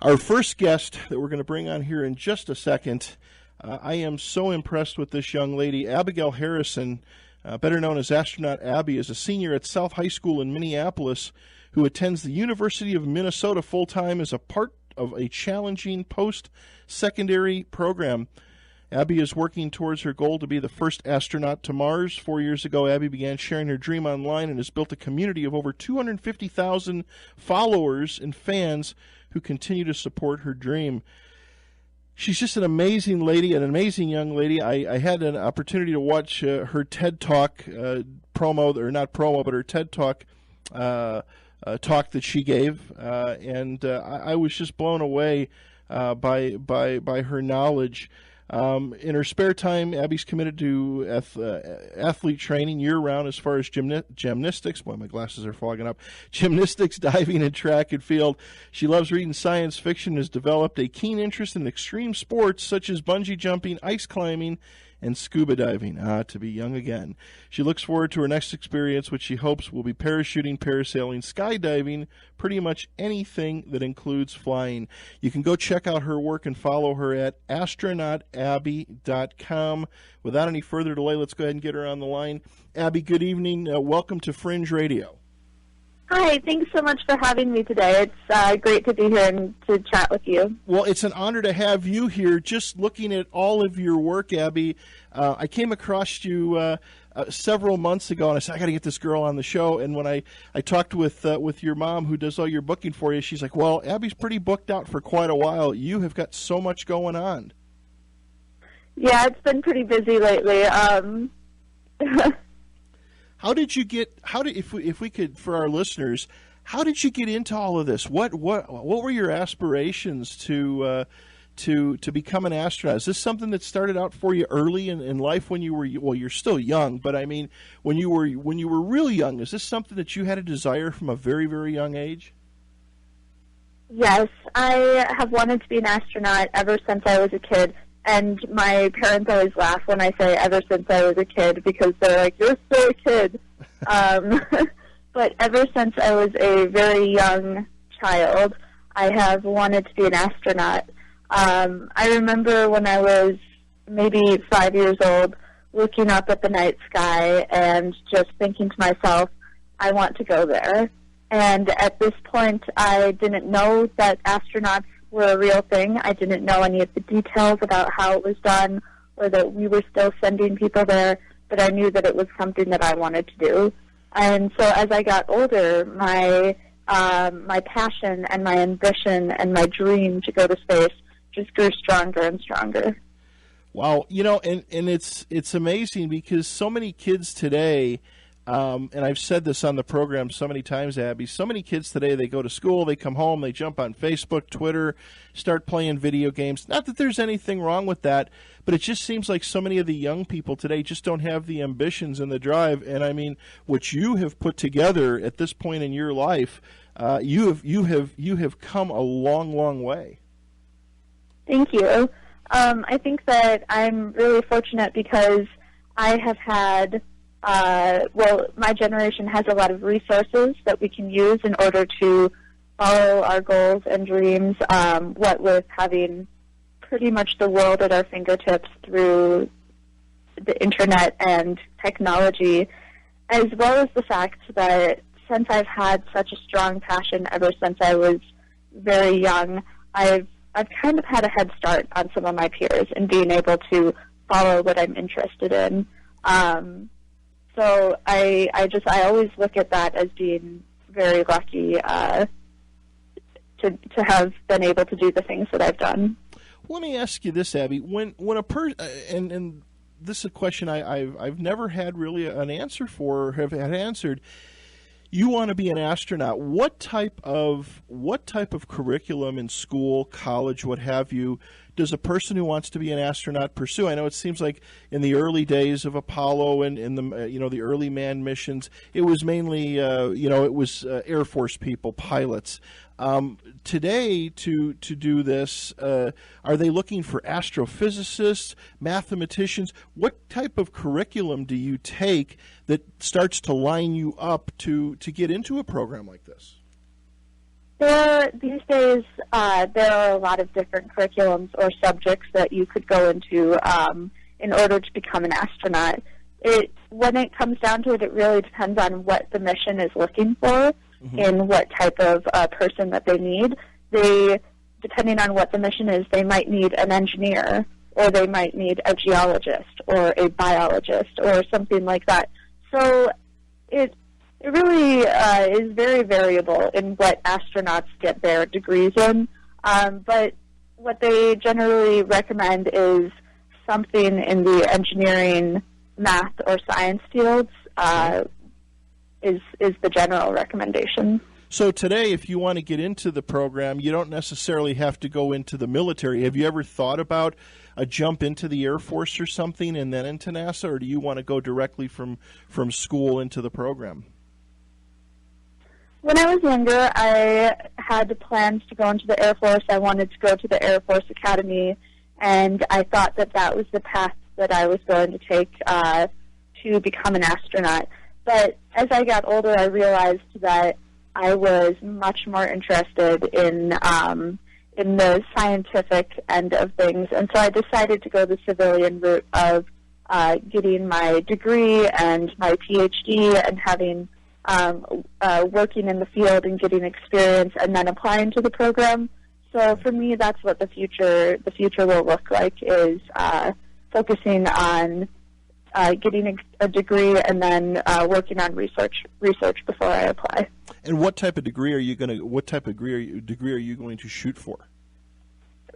Our first guest that we're going to bring on here in just a second, I am so impressed with this young lady. Abigail Harrison, better known as Astronaut Abby, is a senior at South High School in Minneapolis who attends the University of Minnesota full-time as a part of a challenging post-secondary program. Abby is working towards her goal to be the first astronaut to Mars. 4 years ago, Abby began sharing her dream online and has built a community of over 250,000 followers and fans who continue to support her dream. She's just an amazing lady, an amazing young lady. I had an opportunity to watch her TED Talk promo, or not promo, but her TED Talk talk that she gave, and I was just blown away by her knowledge. In her spare time, Abby's committed to athlete training year-round as far as gymnastics. Boy, my glasses are fogging up. Gymnastics, diving, and track and field. She loves reading science fiction and has developed a keen interest in extreme sports such as bungee jumping, ice climbing, and scuba diving. To be young again. She looks forward to her next experience, which she hopes will be parachuting, parasailing, skydiving, pretty much anything that includes flying. You can go check out her work and follow her at astronautabby.com. Without any further delay, let's go ahead and get her on the line. Abby, good evening. Welcome to Fringe Radio. Hi, thanks so much for having me today. It's great to be here and to chat with you. Well, it's an honor to have you here. Just looking at all of your work, Abby, I came across you several months ago, and I said, I got to get this girl on the show. And when I talked with your mom, who does all your booking for you, she's like, well, Abby's pretty booked out for quite a while. You have got so much going on. Yeah, it's been pretty busy lately. How did you get? If we could, for our listeners, how did you get into all of this? What were your aspirations to become an astronaut? Is this something that started out for you early in life when you were, well, you're still young, but I mean when you were really young? Is this something that you had a desire from a very, very young age? Yes, I have wanted to be an astronaut ever since I was a kid. And my parents always laugh when I say ever since I was a kid, because they're like, you're still a kid. But ever since I was a very young child, I have wanted to be an astronaut. I remember when I was maybe 5 years old, looking up at the night sky and just thinking to myself, I want to go there. And at this point, I didn't know that astronauts were a real thing. I didn't know any of the details about how it was done or that we were still sending people there, but I knew that it was something that I wanted to do. And so as I got older, my passion and my ambition and my dream to go to space just grew stronger and stronger. Wow, and it's amazing because so many kids today, and I've said this on the program so many times, Abby, so many kids today, they go to school, they come home, they jump on Facebook, Twitter, start playing video games. Not that there's anything wrong with that, but it just seems like so many of the young people today just don't have the ambitions and the drive. And I mean, what you have put together at this point in your life, you have come a long, long way. Thank you. I think that I'm really fortunate because I have had my generation has a lot of resources that we can use in order to follow our goals and dreams, what with having pretty much the world at our fingertips through the internet and technology, as well as the fact that since I've had such a strong passion ever since I was very young, I've kind of had a head start on some of my peers in being able to follow what I'm interested in. So I always look at that as being very lucky to have been able to do the things that I've done. Let me ask you this, Abby. When a person, and this is a question I've never had really an answer for or have had answered. You want to be an astronaut. What type of curriculum in school, college, what have you, does a person who wants to be an astronaut pursue? I know it seems like in the early days of Apollo and in the the early manned missions, it was mainly Air Force people, pilots. Today, to do this, are they looking for astrophysicists, mathematicians? What type of curriculum do you take that starts to line you up to get into a program like this? These days, there are a lot of different curriculums or subjects that you could go into in order to become an astronaut. When it comes down to it, it really depends on what the mission is looking for and what type of person that they need. Depending on what the mission is, they might need an engineer, or they might need a geologist or a biologist or something like that. So it really is very variable in what astronauts get their degrees in. But what they generally recommend is something in the engineering, math, or science fields is the general recommendation. So today, if you want to get into the program, you don't necessarily have to go into the military. Have you ever thought about a jump into the Air Force or something and then into NASA, or do you want to go directly from school into the program? When I was younger, I had plans to go into the Air Force. I wanted to go to the Air Force Academy, and I thought that that was the path that I was going to take to become an astronaut. But as I got older, I realized that I was much more interested in the scientific end of things, and so I decided to go the civilian route of getting my degree and my PhD and having working in the field and getting experience and then applying to the program. So for me, that's what the future will look like, is focusing on getting a degree and then working on research before I apply. And what type of degree are you going to shoot for?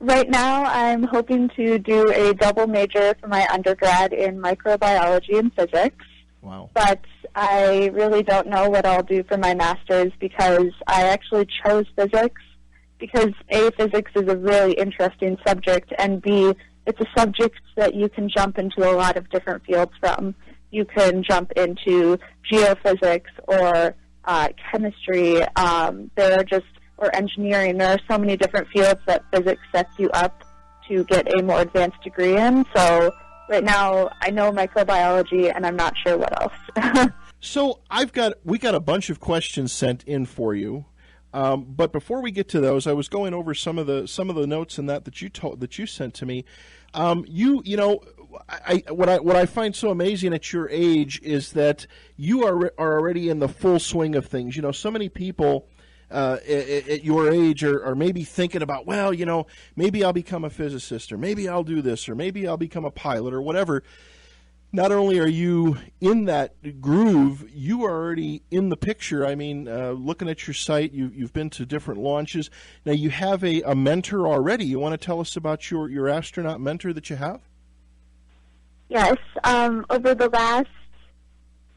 Right now, I'm hoping to do a double major for my undergrad in microbiology and physics. Wow. But I really don't know what I'll do for my master's, because I actually chose physics because A, physics is a really interesting subject, and B, it's a subject that you can jump into a lot of different fields from. You can jump into geophysics or chemistry, or engineering. There are so many different fields that physics sets you up to get a more advanced degree in. So right now, I know microbiology, and I'm not sure what else. So we got a bunch of questions sent in for you. But before we get to those, I was going over some of the notes and that you sent to me. What I find so amazing at your age is that you are already in the full swing of things. You know, so many people at your age are maybe thinking about, well, you know, maybe I'll become a physicist, or maybe I'll do this, or maybe I'll become a pilot, or whatever. Not only are you in that groove, you are already in the picture. I mean, looking at your site, you've been to different launches. Now, you have a mentor already. You want to tell us about your astronaut mentor that you have? Yes. Over the last,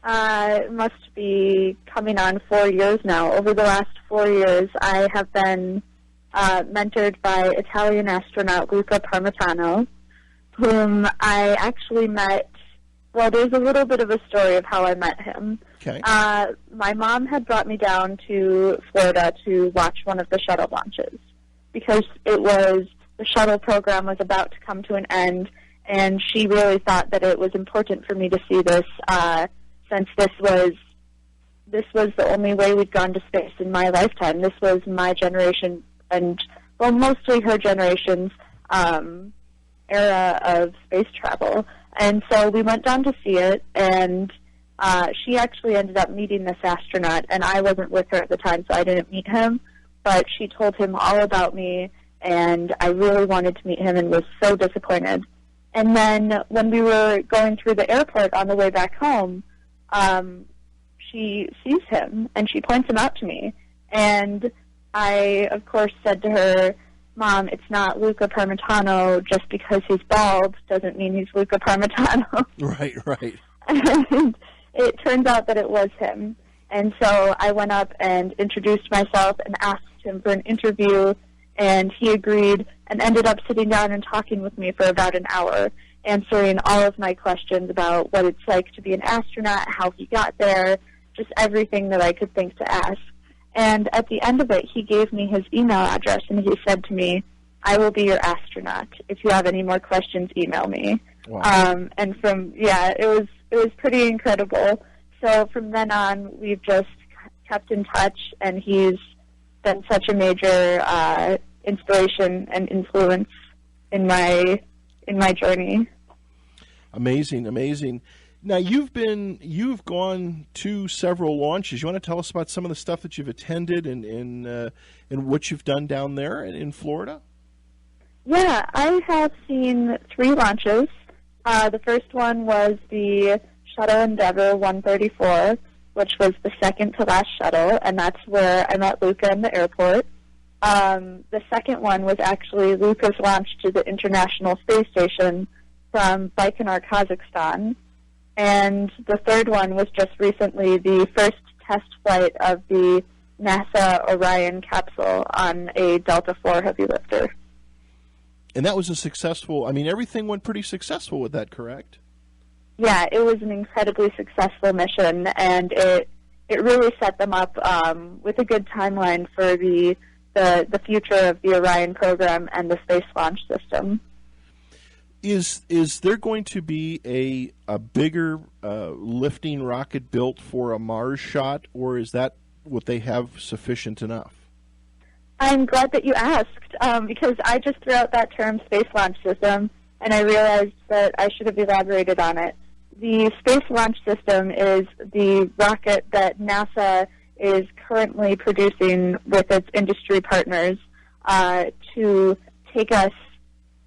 it must be coming on 4 years now. Over the last 4 years, I have been mentored by Italian astronaut Luca Parmitano, whom I actually met. Well, there's a little bit of a story of how I met him. Okay. My mom had brought me down to Florida to watch one of the shuttle launches, because the shuttle program was about to come to an end, and she really thought that it was important for me to see this, since this was the only way we'd gone to space in my lifetime. This was my generation, and, well, mostly her generation's era of space travel. And so we went down to see it, and she actually ended up meeting this astronaut, and I wasn't with her at the time, so I didn't meet him, but she told him all about me, and I really wanted to meet him and was so disappointed. And then when we were going through the airport on the way back home, she sees him, and she points him out to me. And I, of course, said to her, Mom, it's not Luca Parmitano. Just because he's bald doesn't mean he's Luca Parmitano. Right. And it turns out that it was him. And so I went up and introduced myself and asked him for an interview, and he agreed and ended up sitting down and talking with me for about an hour, answering all of my questions about what it's like to be an astronaut, how he got there, just everything that I could think to ask. And at the end of it, he gave me his email address, and he said to me, I will be your astronaut. If you have any more questions, email me. Wow. And it was pretty incredible. So from then on, we've just kept in touch, and he's been such a major inspiration and influence in my journey. Amazing, amazing. Now you've gone to several launches. You want to tell us about some of the stuff that you've attended and what you've done down there in Florida? Yeah, I have seen 3 launches. The first one was the Shuttle Endeavour 134, which was the second to last shuttle, and that's where I met Luca in the airport. The second one was actually Luca's launch to the International Space Station from Baikonur, Kazakhstan. And the third one was just recently the first test flight of the NASA Orion capsule on a Delta IV heavy lifter. And that was a successful, everything went pretty successful with that, correct? Yeah, it was an incredibly successful mission, and it really set them up with a good timeline for the future of the Orion program and the Space Launch System. Is there going to be a bigger lifting rocket built for a Mars shot, or is that what they have sufficient enough? I'm glad that you asked, because I just threw out that term Space Launch System, and I realized that I should have elaborated on it. The Space Launch System is the rocket that NASA is currently producing with its industry partners to take us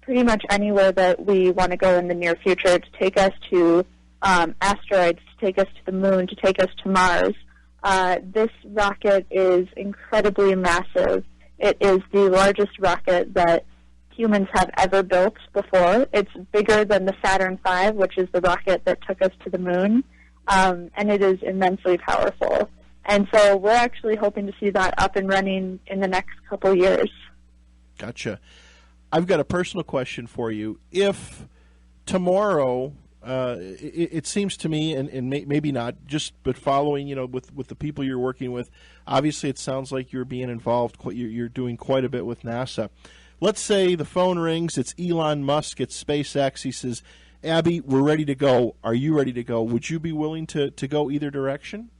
pretty much anywhere that we want to go in the near future, to take us to asteroids, to take us to the moon, to take us to Mars. This rocket is incredibly massive. It is the largest rocket that humans have ever built before. It's bigger than the Saturn V, which is the rocket that took us to the moon, and it is immensely powerful. And so we're actually hoping to see that up and running in the next couple years. Gotcha. I've got a personal question for you. If tomorrow, it seems to me, and maybe not, but following, with the people you're working with, obviously it sounds like you're being involved. You're doing quite a bit with NASA. Let's say the phone rings. It's Elon Musk. It's SpaceX. He says, "Abby, we're ready to go. Are you ready to go?" Would you be willing to go either direction?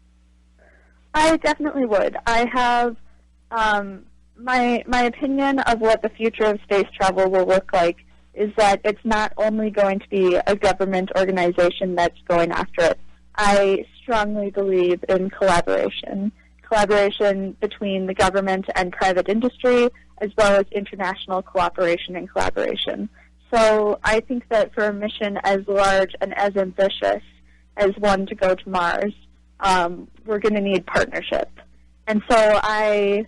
I definitely would. I have my opinion of what the future of space travel will look like is that it's not only going to be a government organization that's going after it. I strongly believe in collaboration between the government and private industry, as well as international cooperation and collaboration. So I think that for a mission as large and as ambitious as one to go to Mars, we're going to need partnership. And so I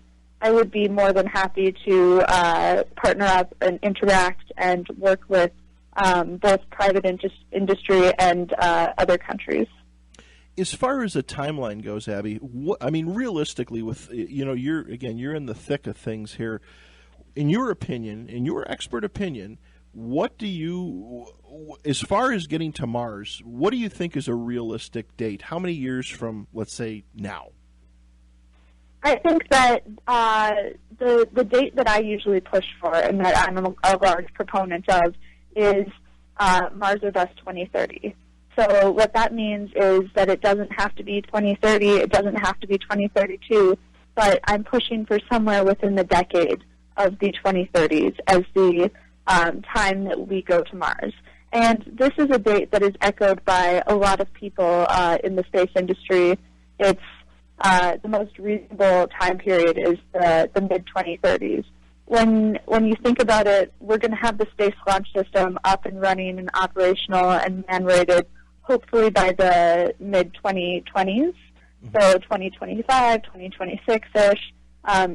would be more than happy to partner up and interact and work with both private industry and other countries. As far as the timeline goes, Abby, realistically, with you're in the thick of things here. In your opinion, in your expert opinion, what do you, as far as getting to Mars, what do you think is a realistic date? How many years from, let's say, now? I think that the date that I usually push for and that I'm a large proponent of is Mars or Bust 2030. So what that means is that it doesn't have to be 2030, it doesn't have to be 2032, but I'm pushing for somewhere within the decade of the 2030s as the time that we go to Mars. And this is a date that is echoed by a lot of people in the space industry. It's the most reasonable time period is the mid-2030s. When you think about it, we're going to have the Space Launch System up and running and operational and man-rated hopefully by the mid-2020s. So 2025, 2026-ish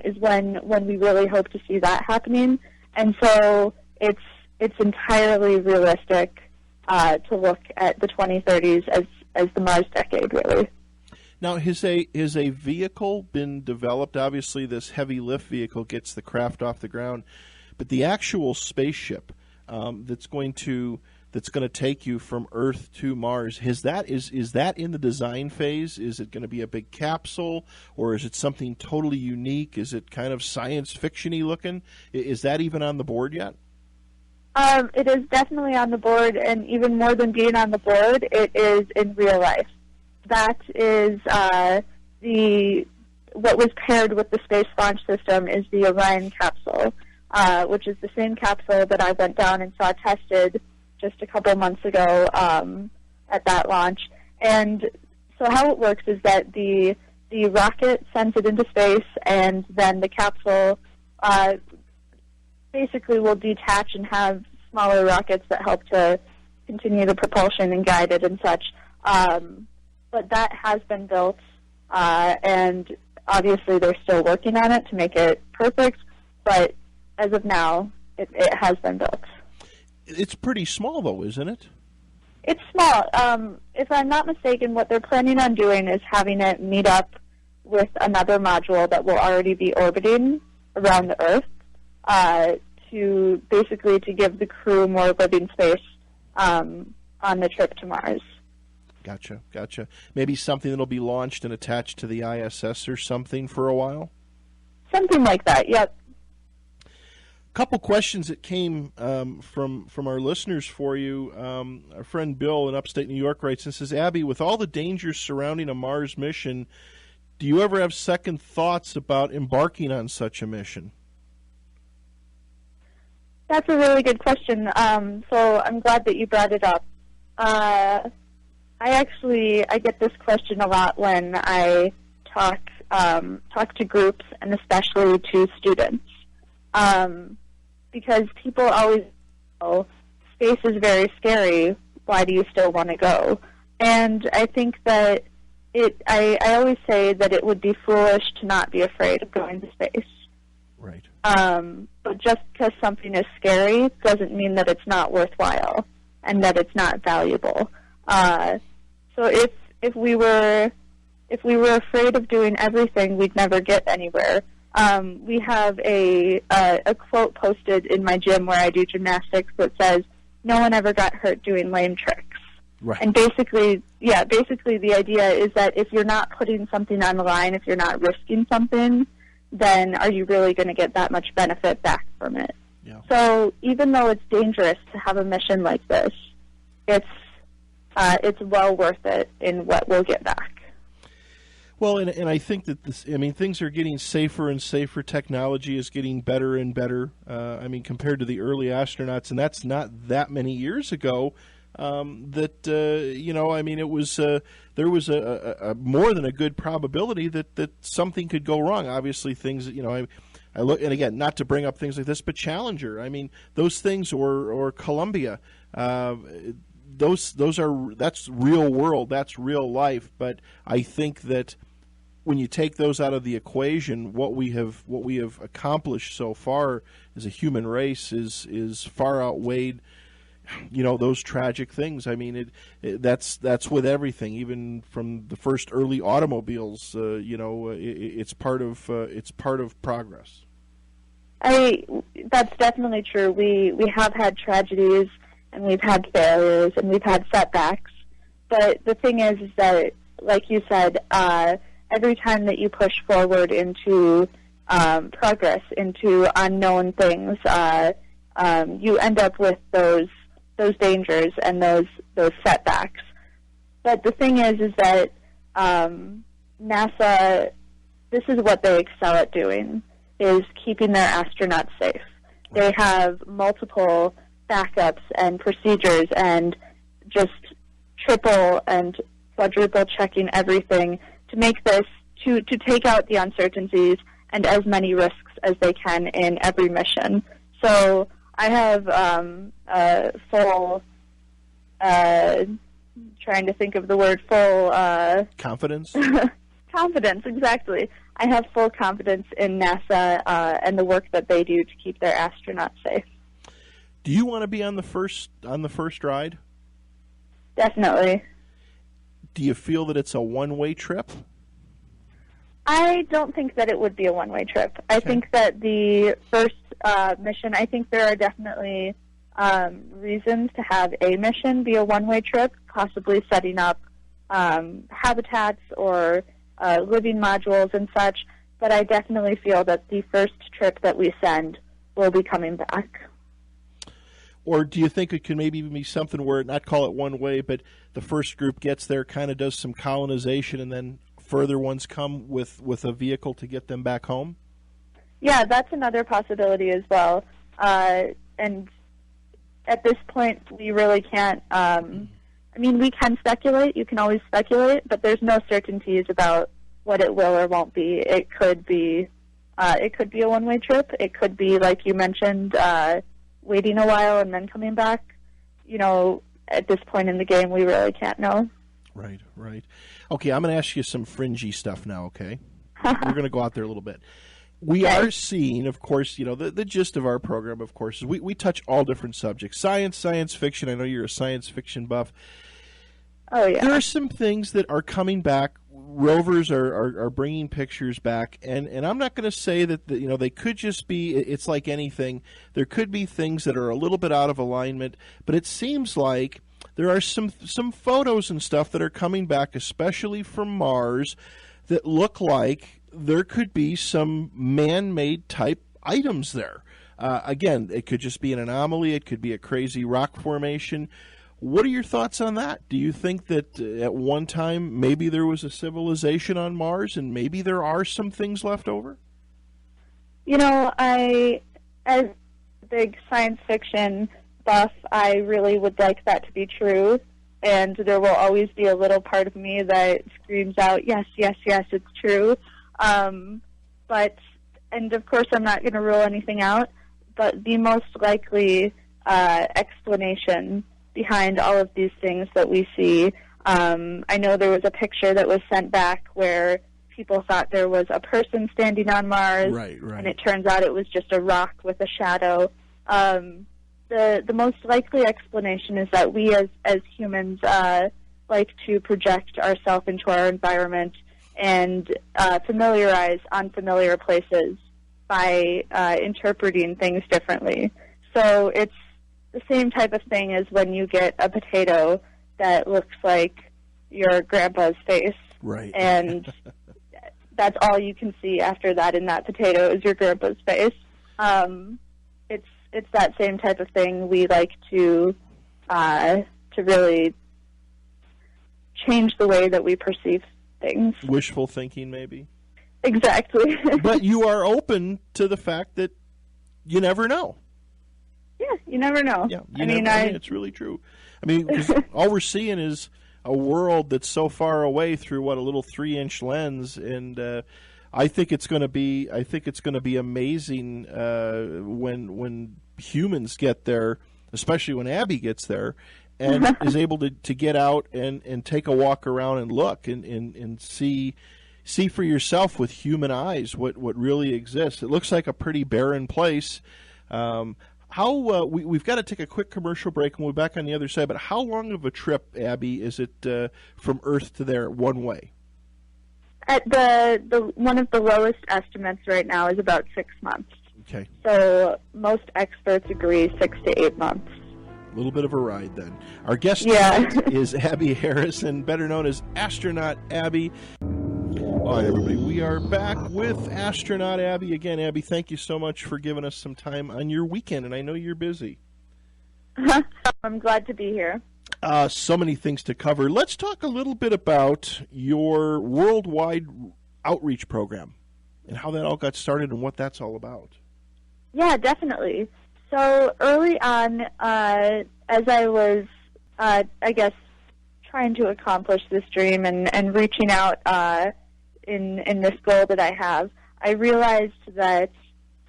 is when we really hope to see that happening. And so it's entirely realistic to look at the 2030s as the Mars decade, really. Now, has a vehicle been developed? Obviously, this heavy lift vehicle gets the craft off the ground, but the actual spaceship that's going to take you from Earth to Mars, is that in the design phase? Is it going to be a big capsule, or is it something totally unique? Is it kind of science fiction-y looking? Is that even on the board yet? It is definitely on the board, and even more than being on the board, it is in real life. That is the what was paired with the Space Launch System is the Orion capsule, which is the same capsule that I went down and saw tested just a couple months ago at that launch. And so how it works is that the rocket sends it into space, and then the capsule basically will detach and have smaller rockets that help to continue the propulsion and guide it and such. But that has been built, and obviously they're still working on it to make it perfect, but as of now, it has been built. It's pretty small, though, isn't it? It's small. If I'm not mistaken, what they're planning on doing is having it meet up with another module that will already be orbiting around the Earth to basically to give the crew more living space on the trip to Mars. Gotcha. Maybe something that'll be launched and attached to the ISS or something for a while? Something like that, yep. Couple questions that came from our listeners for you. Our friend Bill in upstate New York writes and says, Abby, with all the dangers surrounding a Mars mission, do you ever have second thoughts about embarking on such a mission? That's a really good question. So I'm glad that you brought it up. I get this question a lot when I talk to groups and especially to students. Because people always know space is very scary. Why do you still want to go? And I think that I always say that it would be foolish to not be afraid of going to space. Right. But just because something is scary doesn't mean that it's not worthwhile and that it's not valuable. So if we were afraid of doing everything, we'd never get anywhere. We have a quote posted in my gym where I do gymnastics that says, "No one ever got hurt doing lame tricks." Right. And basically the idea is that if you're not putting something on the line, if you're not risking something, then are you really going to get that much benefit back from it? Yeah. So even though it's dangerous to have a mission like this, it's well worth it in what we'll get back. Well, and I think that things are getting safer and safer. Technology is getting better and better. Compared to the early astronauts, and that's not that many years ago. It was there was a more than a good probability that something could go wrong. Obviously, things I look, and again, not to bring up things like this, but Challenger. I mean, those things, or Columbia. That's real world. That's real life. But I think that when you take those out of the equation, what we have accomplished so far as a human race is far outweighed, those tragic things. I mean, that's with everything, even from the first early automobiles. It's part of progress. That's definitely true. We have had tragedies, and we've had failures, and we've had setbacks. But the thing is that, like you said, every time that you push forward into progress, into unknown things, you end up with those dangers and those setbacks. But the thing is that NASA, this is what they excel at doing, is keeping their astronauts safe. They have multiple backups and procedures and just triple and quadruple checking everything to make this, to take out the uncertainties and as many risks as they can in every mission. So I have full, trying to think of the word, full... confidence? Confidence, exactly. I have full confidence in NASA and the work that they do to keep their astronauts safe. Do you want to be on the first ride? Definitely. Do you feel that it's a one-way trip? I don't think that it would be a one-way trip. I think that the first mission, I think there are definitely reasons to have a mission be a one-way trip, possibly setting up habitats or living modules and such, but I definitely feel that the first trip that we send will be coming back. Or do you think it could maybe even be something where, not call it one way, but the first group gets there, kind of does some colonization, and then further ones come with a vehicle to get them back home? Yeah, that's another possibility as well. And at this point, we really can't. I mean, we can speculate. You can always speculate, but there's no certainties about what it will or won't be. It could be a one-way trip. It could be, like you mentioned, waiting a while and then coming back. You know, at this point in the game, we really can't know. Right. Okay, I'm going to ask you some fringy stuff now, okay? We're going to go out there a little bit. We are seeing, of course, you know, the gist of our program, of course, is we touch all different subjects. Science fiction. I know you're a science fiction buff. Oh, yeah. There are some things that are coming back. Rovers are bringing pictures back, and I'm not going to say that you know, they could just be. It's like anything. There could be things that are a little bit out of alignment, but it seems like there are some photos and stuff that are coming back, especially from Mars, that look like there could be some man-made type items there. Again, it could just be an anomaly. It could be a crazy rock formation. What are your thoughts on that? Do you think that at one time maybe there was a civilization on Mars and maybe there are some things left over? You know, as a big science fiction buff, I really would like that to be true. And there will always be a little part of me that screams out, yes, yes, yes, it's true. But, and of course I'm not going to rule anything out, but the most likely explanation behind all of these things that we see, I know there was a picture that was sent back where people thought there was a person standing on Mars, right. And it turns out it was just a rock with a shadow. The most likely explanation is that we as humans like to project ourselves into our environment and familiarize unfamiliar places by interpreting things differently. So it's the same type of thing as when you get a potato that looks like your grandpa's face. Right. And that's all you can see after that in that potato is your grandpa's face. It's that same type of thing. We like to really change the way that we perceive things. Wishful thinking, maybe? Exactly. But you are open to the fact that you never know. Yeah, you never know. Yeah, I mean, it's really true. I mean, 'cause all we're seeing is a world that's so far away through a little 3-inch lens, and I think it's going to be amazing when humans get there, especially when Abby gets there, and is able to get out and take a walk around and look and see for yourself with human eyes what really exists. It looks like a pretty barren place. We've got to take a quick commercial break, and we'll be back on the other side. But how long of a trip, Abby, is it from Earth to there one way? At the one of the lowest estimates right now is about 6 months. Okay. So most experts agree 6 to 8 months. A little bit of a ride then. Our guest tonight is Abby Harrison, better known as Astronaut Abby. All right, everybody, we are back with Astronaut Abby. Again, Abby, thank you so much for giving us some time on your weekend, and I know you're busy. I'm glad to be here. So many things to cover. Let's talk a little bit about your worldwide outreach program and how that all got started and what that's all about. Yeah, definitely. So early on, as I was, I guess, trying to accomplish this dream and reaching out in this goal that I have, I realized that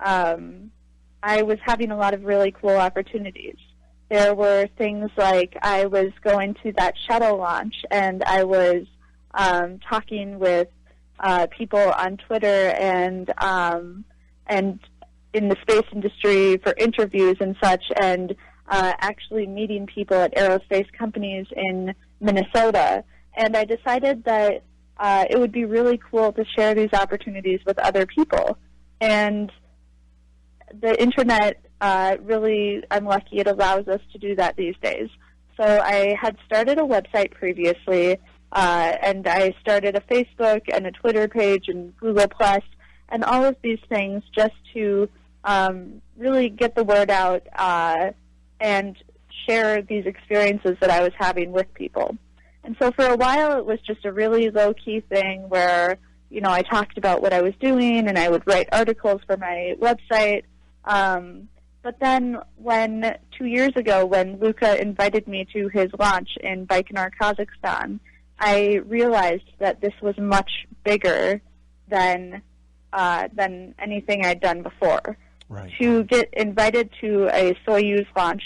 I was having a lot of really cool opportunities. There were things like I was going to that shuttle launch, and I was talking with people on Twitter and in the space industry for interviews and such, and actually meeting people at aerospace companies in Minnesota. And I decided that it would be really cool to share these opportunities with other people. And the Internet really, I'm lucky it allows us to do that these days. So I had started a website previously, and I started a Facebook and a Twitter page and Google+, and all of these things just to really get the word out and share these experiences that I was having with people. And so for a while, it was just a really low-key thing where, you know, I talked about what I was doing, and I would write articles for my website. But then 2 years ago, when Luca invited me to his launch in Baikonur, Kazakhstan, I realized that this was much bigger than anything I'd done before. Right. To get invited to a Soyuz launch,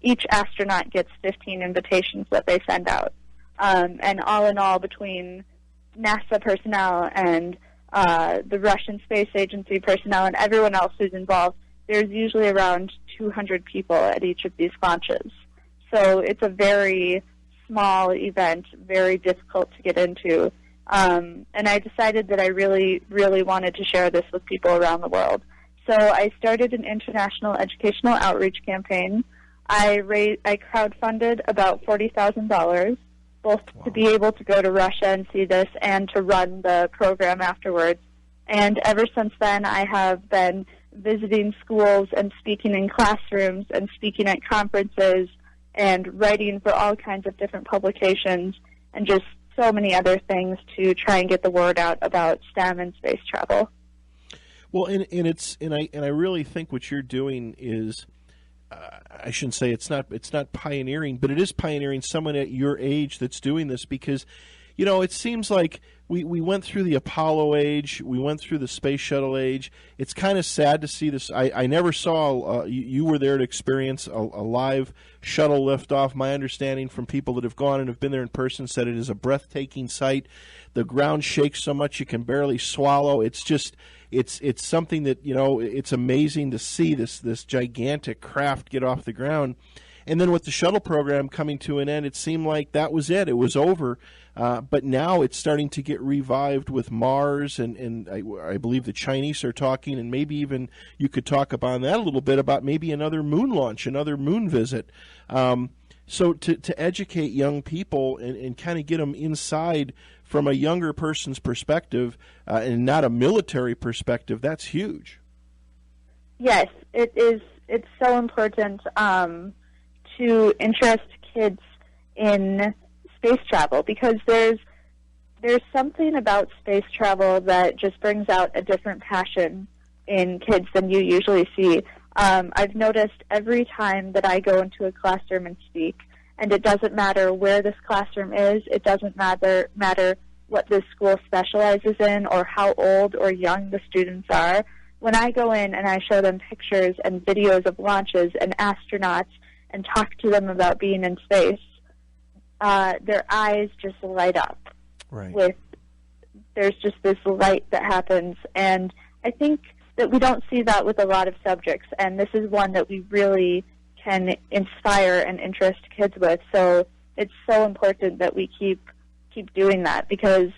each astronaut gets 15 invitations that they send out. And all in all, between NASA personnel and the Russian Space Agency personnel and everyone else who's involved, there's usually around 200 people at each of these launches. So it's a very small event, very difficult to get into. And I decided that I really, really wanted to share this with people around the world. So I started an international educational outreach campaign. I crowdfunded about $40,000, both to be able to go to Russia and see this and to run the program afterwards. And ever since then, I have been visiting schools and speaking in classrooms and speaking at conferences and writing for all kinds of different publications and just so many other things to try and get the word out about STEM and space travel. Well, and I really think what you're doing is, I shouldn't say it's not pioneering, but it is pioneering. Someone at your age that's doing this, because, you know, it seems like we went through the Apollo age, we went through the space shuttle age. It's kind of sad to see this. I never saw you were there to experience a live shuttle liftoff. My understanding from people that have gone and have been there in person said it is a breathtaking sight. The ground shakes so much you can barely swallow. It's just it's something that, you know, it's amazing to see this gigantic craft get off the ground. And then with the shuttle program coming to an end, it seemed like that was it. It was over. But now it's starting to get revived with Mars, and I believe the Chinese are talking, and maybe even you could talk about that a little bit, about maybe another moon launch, another moon visit. So to educate young people and kind of get them inside from a younger person's perspective and not a military perspective, that's huge. Yes, it is. It's so important to interest kids in space travel, because there's something about space travel that just brings out a different passion in kids than you usually see. I've noticed every time that I go into a classroom and speak, and it doesn't matter where this classroom is, it doesn't matter what this school specializes in or how old or young the students are. When I go in and I show them pictures and videos of launches and astronauts and talk to them about being in space, their eyes just light up. Right. There's just this light that happens, and I think that we don't see that with a lot of subjects, and this is one that we really can inspire and interest kids with. So it's so important that we keep doing that, because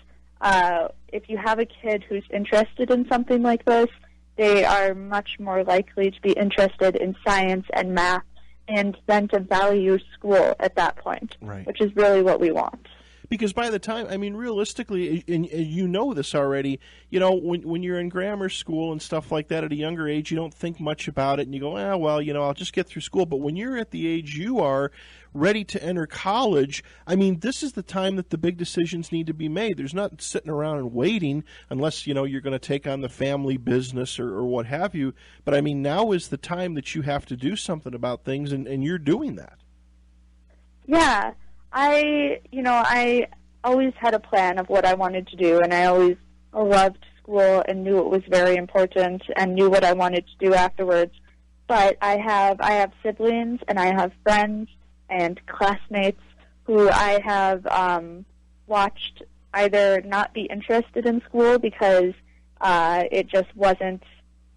if you have a kid who's interested in something like this, they are much more likely to be interested in science and math, and then to value school at that point, right, which is really what we want. Because by the time, I mean, realistically, and you know this already, you know, when you're in grammar school and stuff like that at a younger age, you don't think much about it, and you go, well, you know, I'll just get through school. But when you're at the age you are, ready to enter college, I mean, this is the time that the big decisions need to be made. There's not sitting around and waiting, unless, you know, you're going to take on the family business or what have you. But, I mean, now is the time that you have to do something about things, and you're doing that. Yeah. I always had a plan of what I wanted to do, and I always loved school and knew it was very important and knew what I wanted to do afterwards. But I have siblings, and I have friends and classmates who I have watched either not be interested in school because it just wasn't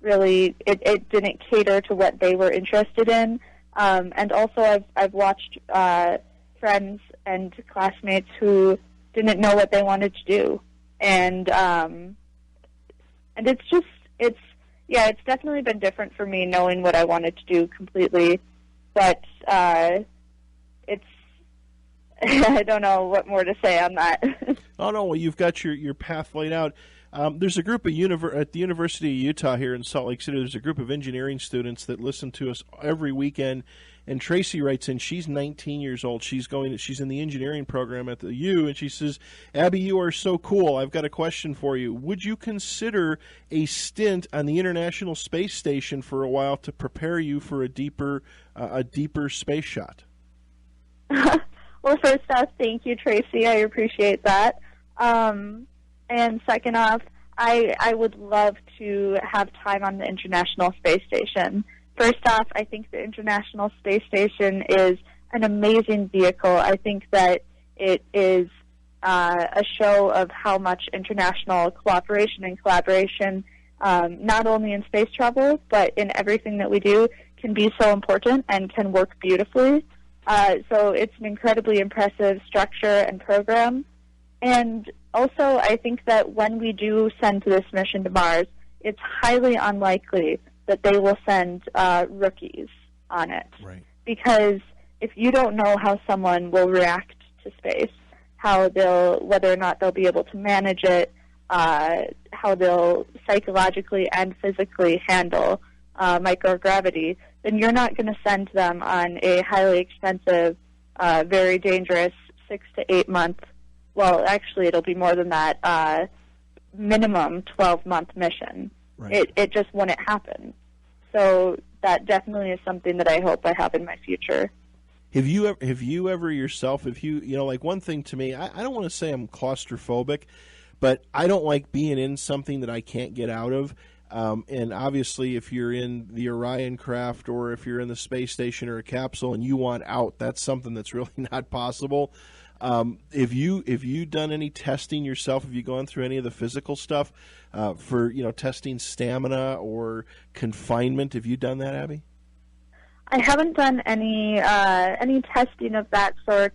really, it didn't cater to what they were interested in. And also I've watched friends and classmates who didn't know what they wanted to do, and it's definitely been different for me knowing what I wanted to do completely, but it's I don't know what more to say on that. Oh no, well, you've got your path laid out. There's a group of at the University of Utah here in Salt Lake City. There's a group of engineering students that listen to us every weekend. And Tracy writes in. She's 19 years old. She's in the engineering program at the U, and she says, "Abby, you are so cool. I've got a question for you. Would you consider a stint on the International Space Station for a while to prepare you for a deeper space shot?" Well, first off, thank you, Tracy. I appreciate that. And second off, I would love to have time on the International Space Station. First off, I think the International Space Station is an amazing vehicle. I think that it is a show of how much international cooperation and collaboration, not only in space travel, but in everything that we do, can be so important and can work beautifully. So it's an incredibly impressive structure and program. And also, I think that when we do send this mission to Mars, it's highly unlikely that they will send rookies on it. Right. Because if you don't know how someone will react to space, whether or not they'll be able to manage it, how they'll psychologically and physically handle microgravity, then you're not going to send them on a highly expensive, very dangerous 6 to 8 month, well, actually it'll be more than that, minimum 12-month mission. Right. It just wouldn't happen. So that definitely is something that I hope I have in my future. Have you ever yourself, like one thing to me, I don't want to say I'm claustrophobic, but I don't like being in something that I can't get out of. And obviously, if you're in the Orion craft or if you're in the space station or a capsule and you want out, that's something that's really not possible. Have you done any testing yourself? Have you gone through any of the physical stuff for testing stamina or confinement? Have you done that, Abby? I haven't done any testing of that sort,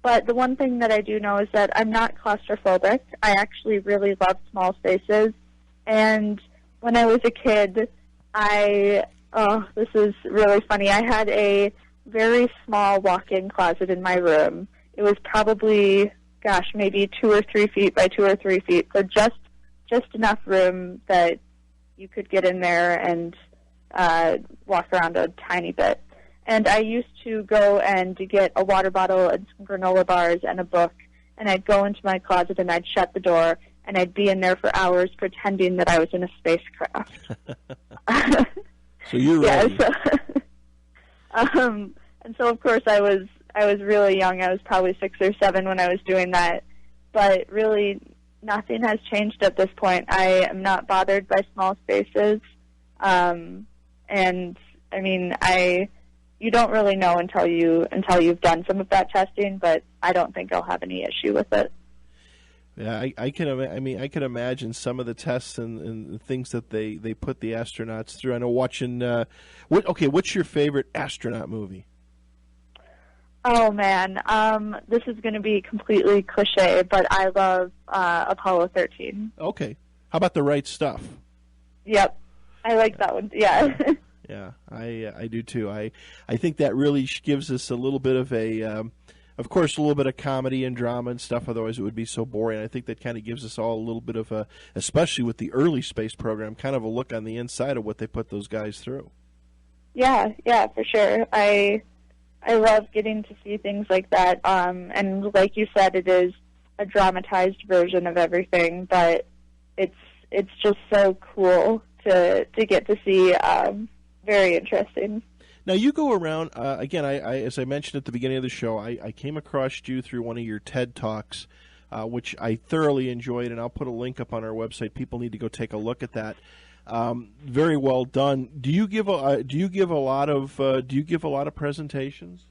but the one thing that I do know is that I'm not claustrophobic. I actually really love small spaces, and when I was a kid, this is really funny. I had a very small walk-in closet in my room. It was probably, maybe 2 or 3 feet by 2 or 3 feet, so just enough room that you could get in there and walk around a tiny bit. And I used to go and get a water bottle and some granola bars and a book, and I'd go into my closet and I'd shut the door, and I'd be in there for hours pretending that I was in a spacecraft. So you're ready. And so of course I was really young. I was probably 6 or 7 when I was doing that. But really, nothing has changed at this point. I am not bothered by small spaces. And I mean, you don't really know until you've done some of that testing. But I don't think I'll have any issue with it. Yeah, I can imagine some of the tests and things that they put the astronauts through. I know watching. What's your favorite astronaut movie? Oh man, this is going to be completely cliche, but I love Apollo 13. Okay, how about The Right Stuff? Yep, I like that one. Yeah. Yeah, I do too. I think that really gives us a little bit of of course, a little bit of comedy and drama and stuff. Otherwise, it would be so boring. I think that kind of gives us all a little bit of especially with the early space program, kind of a look on the inside of what they put those guys through. Yeah, for sure. I love getting to see things like that. And like you said, it is a dramatized version of everything, but it's just so cool to get to see. Very interesting. Now, you go around, again, I as I mentioned at the beginning of the show, I came across you through one of your TED Talks, which I thoroughly enjoyed, and I'll put a link up on our website. People need to go take a look at that. Very well done. Do you give a lot of presentations?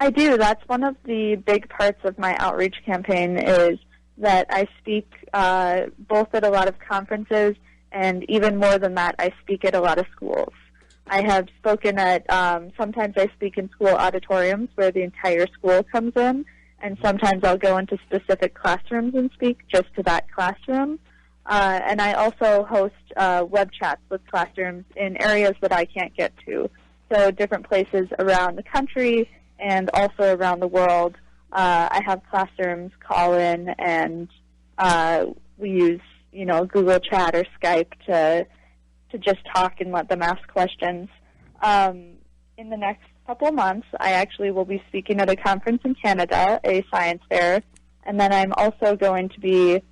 I do. That's one of the big parts of my outreach campaign is that I speak both at a lot of conferences, and even more than that, I speak at a lot of schools. I have spoken at, sometimes I speak in school auditoriums where the entire school comes in, and sometimes I'll go into specific classrooms and speak just to that classroom. And I also host web chats with classrooms in areas that I can't get to, so different places around the country and also around the world. I have classrooms call in, and we use Google Chat or Skype to just talk and let them ask questions. In the next couple of months, I actually will be speaking at a conference in Canada, a science fair, and then I'm also going to be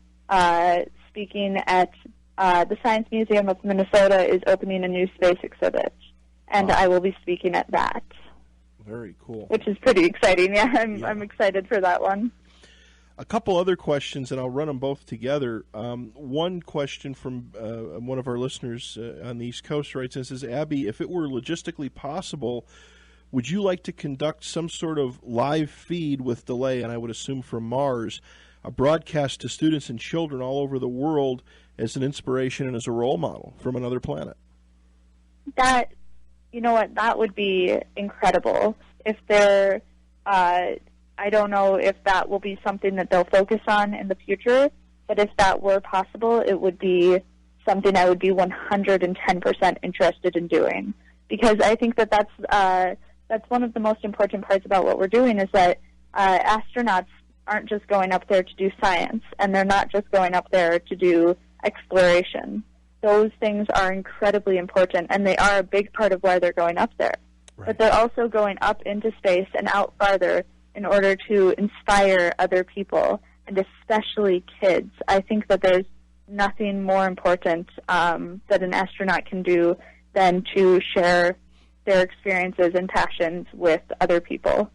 speaking at the Science Museum of Minnesota is opening a new space exhibit, and I will be speaking at that. Very cool. Which is pretty exciting. Yeah, I'm excited for that one. A couple other questions, and I'll run them both together. One question from one of our listeners on the East Coast writes and says, Abby, if it were logistically possible, would you like to conduct some sort of live feed with delay, and I would assume from Mars, a broadcast to students and children all over the world as an inspiration and as a role model from another planet? That would be incredible. If they're, I don't know if that will be something that they'll focus on in the future, but if that were possible, it would be something I would be 110% interested in doing. Because I think that's one of the most important parts about what we're doing is that astronauts aren't just going up there to do science, and they're not just going up there to do exploration. Those things are incredibly important, and they are a big part of why they're going up there. Right. But they're also going up into space and out farther in order to inspire other people, and especially kids. I think that there's nothing more important that an astronaut can do than to share their experiences and passions with other people.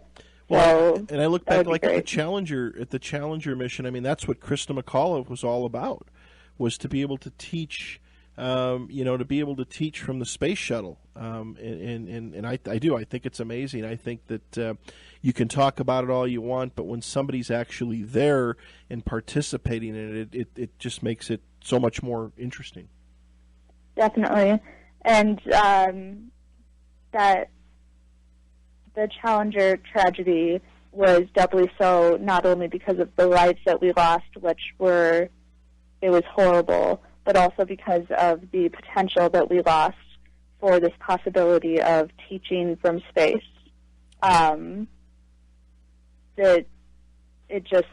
Well, and I look back like at the Challenger mission. I mean, that's what Krista McAuliffe was all about, was to be able to teach, to be able to teach from the space shuttle. And I think it's amazing. I think that you can talk about it all you want, but when somebody's actually there and participating in it, it just makes it so much more interesting. Definitely. And that the Challenger tragedy was doubly so, not only because of the lives that we lost, it was horrible, but also because of the potential that we lost for this possibility of teaching from space. That it just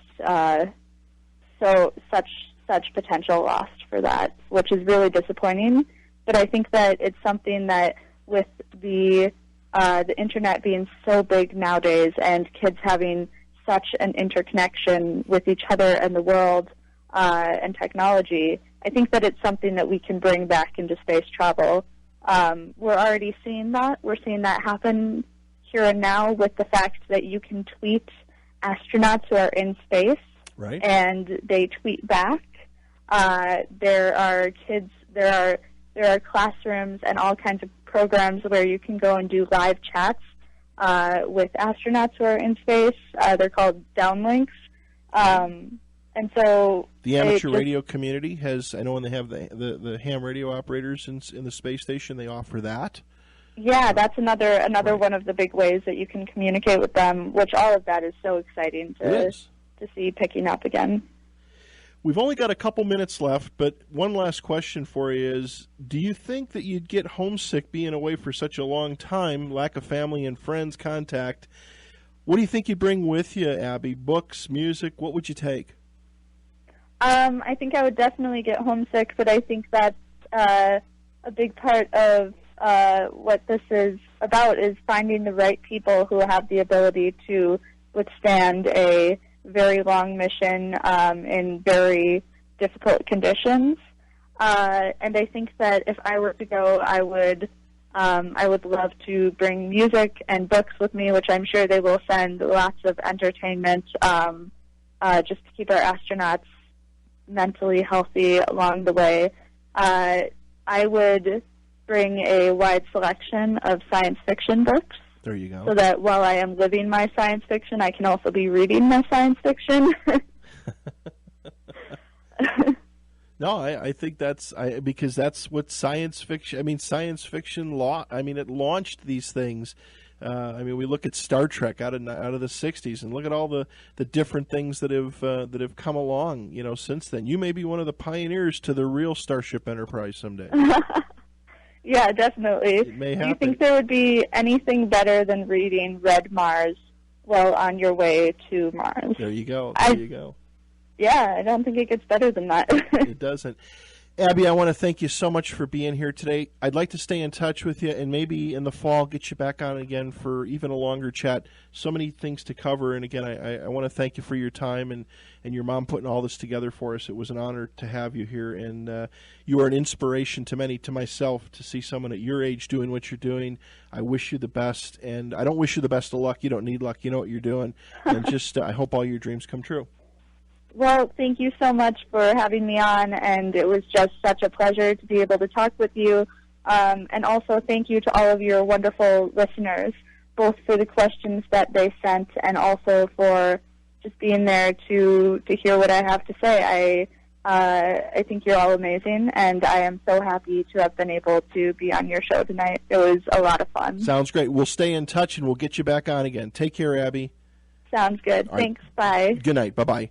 such potential lost for that, which is really disappointing. But I think that it's something that with the internet being so big nowadays and kids having such an interconnection with each other and the world and technology, I think that it's something that we can bring back into space travel. We're already seeing that. We're seeing that happen here and now with the fact that you can tweet astronauts who are in space, right, and they tweet back. There are classrooms and all kinds of programs where you can go and do live chats with astronauts who are in space. They're called downlinks. And so the amateur radio community has, I know when they have the ham radio operators in the space station, they offer that. Yeah, that's another right. One of the big ways that you can communicate with them, which all of that is so exciting to see picking up again. We've only got a couple minutes left, but one last question for you is, do you think that you'd get homesick being away for such a long time, lack of family and friends contact? What do you think you'd bring with you, Abby? Books, music, what would you take? I think I would definitely get homesick, but I think that's a big part of what this is about, is finding the right people who have the ability to withstand a very long mission in very difficult conditions. And I think that if I were to go, I would love to bring music and books with me, which I'm sure they will send, lots of entertainment, just to keep our astronauts mentally healthy along the way. I would bring a wide selection of science fiction books. There you go. So that while I am living my science fiction, I can also be reading my science fiction. No, I think because that's what science fiction. I mean, science fiction it launched these things. We look at Star Trek out of the '60s, and look at all the different things that have come along. Since then, you may be one of the pioneers to the real Starship Enterprise someday. Yeah, definitely. It may happen. Do you think there would be anything better than reading Red Mars while on your way to Mars? There you go. Yeah, I don't think it gets better than that. It doesn't. Abby, I want to thank you so much for being here today. I'd like to stay in touch with you and maybe in the fall get you back on again for even a longer chat. So many things to cover. And again, I want to thank you for your time and your mom putting all this together for us. It was an honor to have you here. And you are an inspiration to many, to myself, to see someone at your age doing what you're doing. I wish you the best. And I don't wish you the best of luck. You don't need luck. You know what you're doing. And just I hope all your dreams come true. Well, thank you so much for having me on, and it was just such a pleasure to be able to talk with you. And also thank you to all of your wonderful listeners, both for the questions that they sent and also for just being there to hear what I have to say. I think you're all amazing, and I am so happy to have been able to be on your show tonight. It was a lot of fun. Sounds great. We'll stay in touch, and we'll get you back on again. Take care, Abby. Sounds good. All right. Thanks. Bye. Good night. Bye-bye.